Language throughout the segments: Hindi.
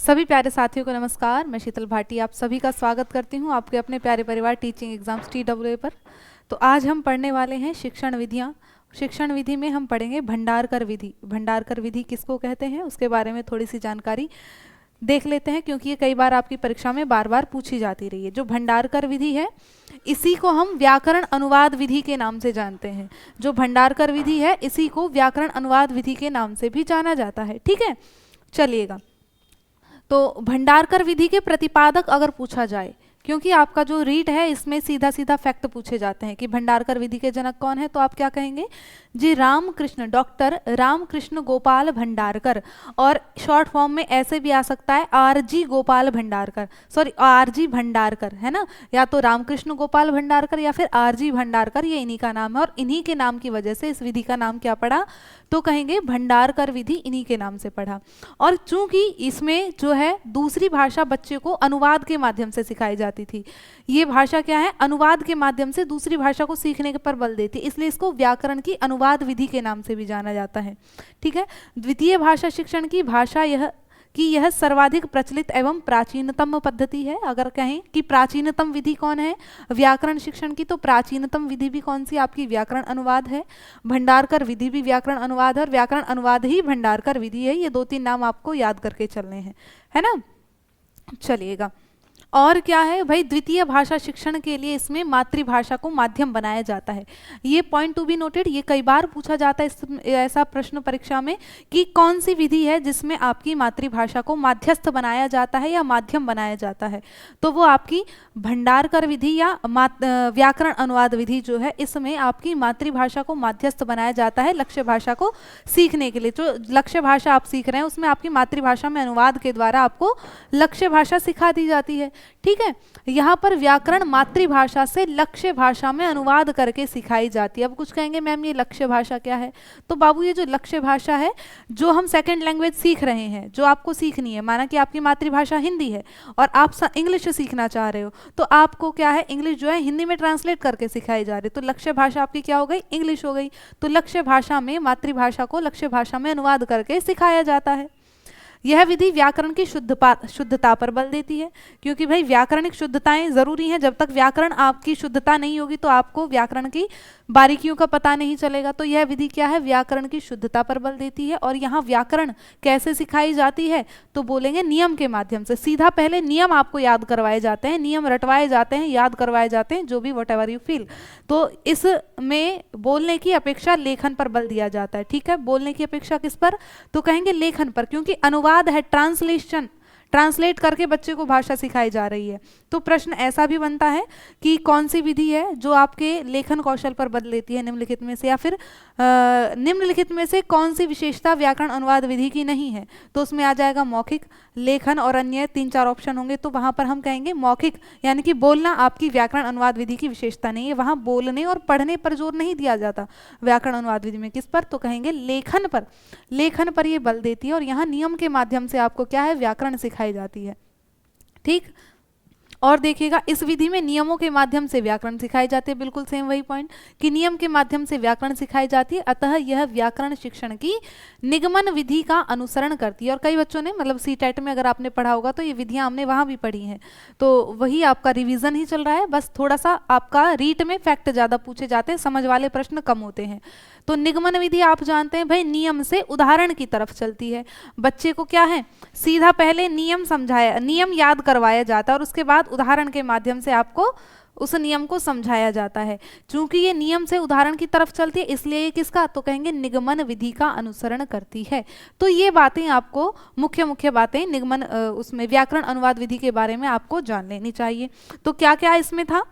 सभी प्यारे साथियों को नमस्कार। मैं शीतल भाटी आप सभी का स्वागत करती हूं आपके अपने प्यारे परिवार टीचिंग एग्जाम्स TAA पर। तो आज हम पढ़ने वाले हैं शिक्षण विधियां। शिक्षण विधि में हम पढ़ेंगे भंडारकर विधि। भंडारकर विधि किसको कहते हैं उसके बारे में थोड़ी सी जानकारी देख लेते हैं, क्योंकि ये कई बार आपकी परीक्षा में बार बार पूछी जाती रही है। जो भंडारकर विधि है इसी को हम व्याकरण अनुवाद विधि के नाम से जानते हैं। जो भंडारकर विधि है इसी को व्याकरण अनुवाद विधि के नाम से भी जाना जाता है। ठीक है, चलिएगा। तो भंडारकर विधि के प्रतिपादक अगर पूछा जाए, क्योंकि आपका जो रीट है इसमें सीधा सीधा फैक्ट पूछे जाते हैं कि भंडारकर विधि के जनक कौन है, तो आप क्या कहेंगे जी, रामकृष्ण, डॉक्टर रामकृष्ण गोपाल भंडारकर। और शॉर्ट फॉर्म में ऐसे भी आ सकता है RG Gopal Bhandarkar, sorry RG Bhandarkar, है ना। या तो रामकृष्ण गोपाल भंडारकर या फिर RG भंडारकर, ये इन्हीं का नाम है। और इन्हीं के नाम की वजह से इस विधि का नाम क्या पड़ा, तो कहेंगे भंडारकर विधि, इन्हीं के नाम से पढ़ा। और चूंकि इसमें जो है दूसरी भाषा बच्चे को अनुवाद के माध्यम से सिखाई जाती थी, ये भाषा क्या है, अनुवाद के माध्यम से दूसरी भाषा को सीखने पर बल देती, इसलिए इसको व्याकरण की अनुवाद विधि के नाम से भी जाना जाता है। ठीक है, द्वितीय भाषा शिक्षण की भाषा यह सर्वाधिक प्रचलित एवं प्राचीनतम पद्धति है। अगर कहें कि प्राचीनतम विधि कौन है व्याकरण शिक्षण की, तो प्राचीनतम विधि भी कौन सी, आपकी व्याकरण अनुवाद है। भंडारकर विधि भी व्याकरण अनुवाद है और व्याकरण अनुवाद ही भंडारकर विधि है। ये 2-3 नाम आपको याद करके चलने हैं, है ना। चलिएगा, और क्या है भाई, द्वितीय भाषा शिक्षण के लिए इसमें मातृभाषा को माध्यम बनाया जाता है। ये पॉइंट टू बी नोटेड, ये कई बार पूछा जाता है ऐसा प्रश्न परीक्षा में कि कौन सी विधि है जिसमें आपकी मातृभाषा को माध्यस्थ बनाया जाता है या माध्यम बनाया जाता है, तो वो आपकी भंडारकर विधि या व्याकरण अनुवाद विधि जो है, इसमें आपकी मातृभाषा को माध्यस्थ बनाया जाता है लक्ष्य भाषा को सीखने के लिए। जो लक्ष्य भाषा आप सीख रहे हैं उसमें आपकी मातृभाषा में अनुवाद के द्वारा आपको लक्ष्य भाषा सिखा दी जाती है। ठीक है, यहाँ पर व्याकरण मातृभाषा से लक्ष्य भाषा में अनुवाद करके सिखाई जाती है। अब कुछ कहेंगे मैम ये लक्ष्य भाषा क्या है, तो बाबू ये जो लक्ष्य भाषा है जो हम सेकंड लैंग्वेज सीख रहे हैं, जो आपको सीखनी है, माना कि आपकी मातृभाषा हिंदी है और आप इंग्लिश सीखना चाह रहे हो, तो आपको क्या है, इंग्लिश जो है हिंदी में ट्रांसलेट करके सिखाई जा रही है, तो लक्ष्य भाषा आपकी क्या हो गई, इंग्लिश हो गई। तो लक्ष्य भाषा में मातृभाषा को लक्ष्य भाषा में अनुवाद करके सिखाया जाता है। यह विधि व्याकरण की शुद्धता पर बल देती है, क्योंकि भाई व्याकरणिक शुद्धताएं जरूरी हैं। जब तक व्याकरण आपकी शुद्धता नहीं होगी तो आपको व्याकरण की बारीकियों का पता नहीं चलेगा। तो यह विधि क्या है, व्याकरण की शुद्धता पर बल देती है। और यहाँ व्याकरण कैसे सिखाई जाती है, तो बोलेंगे नियम के माध्यम से। सीधा पहले नियम आपको याद करवाए जाते हैं, नियम रटवाए जाते हैं, याद करवाए जाते हैं, जो भी वट एवर यू फील। तो इसमें बोलने की अपेक्षा लेखन पर बल दिया जाता है। ठीक है, बोलने की अपेक्षा किस पर, तो कहेंगे लेखन पर, क्योंकि अनुवाद है, ट्रांसलेशन, ट्रांसलेट करके बच्चे को भाषा सिखाई जा रही है। तो प्रश्न ऐसा भी बनता है कि कौन सी विधि है जो आपके लेखन कौशल पर बल देती है निम्नलिखित में से, या फिर निम्नलिखित में से कौन सी विशेषता व्याकरण अनुवाद विधि की नहीं है, तो उसमें आ जाएगा मौखिक, लेखन और अन्य 3-4 ऑप्शन होंगे। तो वहां पर हम कहेंगे मौखिक, यानी कि बोलना आपकी व्याकरण अनुवाद विधि की विशेषता नहीं है। वहां बोलने और पढ़ने पर जोर नहीं दिया जाता व्याकरण अनुवाद विधि में, किस पर, तो कहेंगे लेखन पर। लेखन पर ये बल देती है और यहाँ नियम के माध्यम से आपको क्या है, व्याकरण सिखाई जाती है। ठीक, और देखिएगा इस विधि में नियमों के माध्यम से व्याकरण सिखाई जाती है। बिल्कुल सेम वही पॉइंट कि नियम के माध्यम से व्याकरण सिखाई जाती है, अतः यह व्याकरण शिक्षण की निगमन विधि का अनुसरण करती है। और कई बच्चों ने, मतलब CTET में अगर आपने पढ़ा होगा तो ये विधियां हमने वहां भी पढ़ी हैं, तो वही आपका रिवीजन ही चल रहा है। बस थोड़ा सा आपका रीट में फैक्ट ज्यादा पूछे जाते हैं, समझ वाले प्रश्न कम होते हैं। तो निगमन विधि आप जानते हैं भाई, नियम से उदाहरण की तरफ चलती है। बच्चे को क्या है, सीधा पहले नियम समझाया, नियम याद करवाया जाता है और उसके बाद उदाहरण के माध्यम से आपको उस नियम को समझाया जाता है। चूंकि ये नियम से उदाहरण की तरफ चलती है, इसलिए ये किसका, तो कहेंगे निगमन विधि का अनुसरण करती है। तो ये बातें आपको, मुख्य मुख्य बातें निगमन उसमें व्याकरण अनुवाद विधि के बारे में आपको जान लेनी चाहिए। तो क्या क्या इसमें था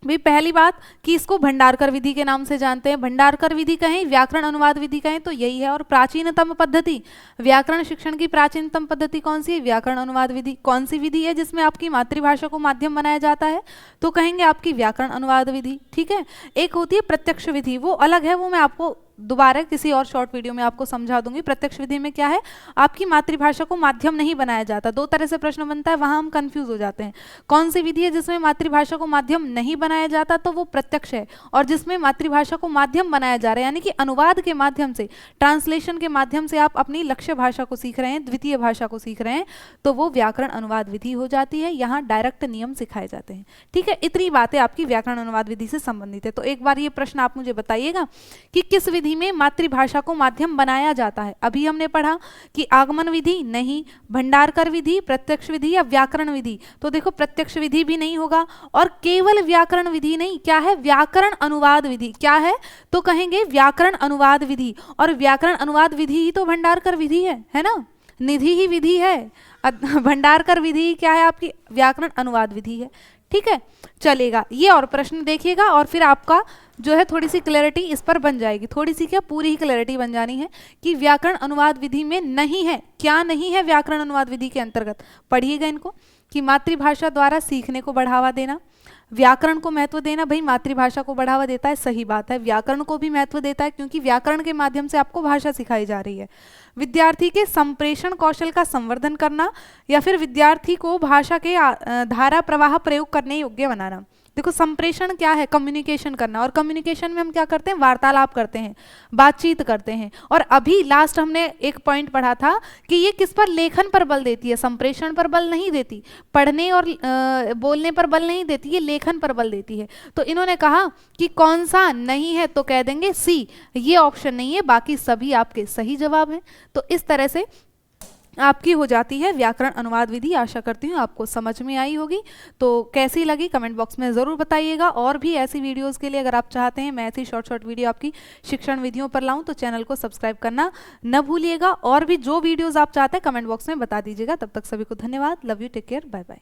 भाई, पहली बात कि इसको भंडारकर विधि के नाम से जानते हैं। भंडारकर विधि कहें, व्याकरण अनुवाद विधि कहें, तो यही है। और प्राचीनतम पद्धति, व्याकरण शिक्षण की प्राचीनतम पद्धति कौन सी है, व्याकरण अनुवाद विधि। कौन सी विधि है जिसमें आपकी मातृभाषा को माध्यम बनाया जाता है, तो कहेंगे आपकी व्याकरण अनुवाद विधि। ठीक है, एक होती है प्रत्यक्ष विधि, वो अलग है, वो मैं आपको दोबारा किसी और शॉर्ट वीडियो में आपको समझा दूंगी। प्रत्यक्ष विधि में क्या है, आपकी मातृभाषा को माध्यम नहीं बनाया जाता। दो तरह से प्रश्न बनता है, वहां हम कंफ्यूज हो जाते हैं। कौन सी विधि है जिसमें मातृभाषा को माध्यम नहीं बनाया जाता, तो वो प्रत्यक्ष है। और जिसमें मातृभाषा को माध्यम बनाया जा रहा है, यानी कि अनुवाद के माध्यम से, ट्रांसलेशन के माध्यम से आप अपनी लक्ष्य भाषा को सीख रहे हैं, द्वितीय भाषा को सीख रहे हैं, तो वो व्याकरण अनुवाद विधि हो जाती है। यहाँ डायरेक्ट नियम सिखाए जाते हैं। ठीक है, इतनी बातें आपकी व्याकरण अनुवाद विधि से संबंधित है। तो एक बार ये प्रश्न आप मुझे बताइएगा कि किस विधि में मातृभाषा को माध्यम बनाया जाता है। अभी हमने पढ़ा कि आगमन विधि नहीं, भंडारकर विधि, प्रत्यक्ष विधि या व्याकरण विधि। तो देखो प्रत्यक्ष विधि भी नहीं होगा, और केवल व्याकरण विधि नहीं, क्या है, व्याकरण अनुवाद विधि। क्या है, तो कहेंगे व्याकरण अनुवाद विधि। और व्याकरण अनुवाद विधि ही तो भंडारकर विधि है ना, निधि ही विधि है। भंडारकर विधि क्या है, आपकी व्याकरण अनुवाद विधि है। ठीक है, चलेगा। ये और प्रश्न देखिएगा और फिर आपका जो है थोड़ी सी क्लैरिटी इस पर बन जाएगी। थोड़ी सी क्या, पूरी ही क्लैरिटी बन जानी है कि व्याकरण अनुवाद विधि में नहीं है, क्या नहीं है व्याकरण अनुवाद विधि के अंतर्गत। पढ़िएगा इनको कि मातृभाषा द्वारा सीखने को बढ़ावा देना, व्याकरण को महत्व देना। भाई मातृभाषा को बढ़ावा देता है, सही बात है, व्याकरण को भी महत्व देता है, क्योंकि व्याकरण के माध्यम से आपको भाषा सिखाई जा रही है। विद्यार्थी के संप्रेषण कौशल का संवर्धन करना, या फिर विद्यार्थी को भाषा के धारा प्रवाह प्रयोग करने योग्य बनाना। देखो संप्रेषण क्या है, कम्युनिकेशन करना, और कम्युनिकेशन में हम क्या करते हैं, वार्तालाप करते हैं, बातचीत करते हैं। और अभी लास्ट हमने एक पॉइंट पढ़ा था कि ये किस पर, लेखन पर बल देती है, संप्रेषण पर बल नहीं देती, पढ़ने और बोलने पर बल नहीं देती, ये लेखन पर बल देती है। तो इन्होंने कहा कि कौन सा नहीं है, तो कह देंगे सी, ये ऑप्शन नहीं है, बाकी सभी आपके सही जवाब हैं। तो इस तरह से आपकी हो जाती है व्याकरण अनुवाद विधि। आशा करती हूँ आपको समझ में आई होगी। तो कैसी लगी कमेंट बॉक्स में ज़रूर बताइएगा। और भी ऐसी वीडियोस के लिए अगर आप चाहते हैं मैं ऐसी शॉर्ट वीडियो आपकी शिक्षण विधियों पर लाऊं, तो चैनल को सब्सक्राइब करना न भूलिएगा। और भी जो वीडियोज़ आप चाहते हैं कमेंट बॉक्स में बता दीजिएगा। तब तक सभी को धन्यवाद। Love you, take care, bye bye.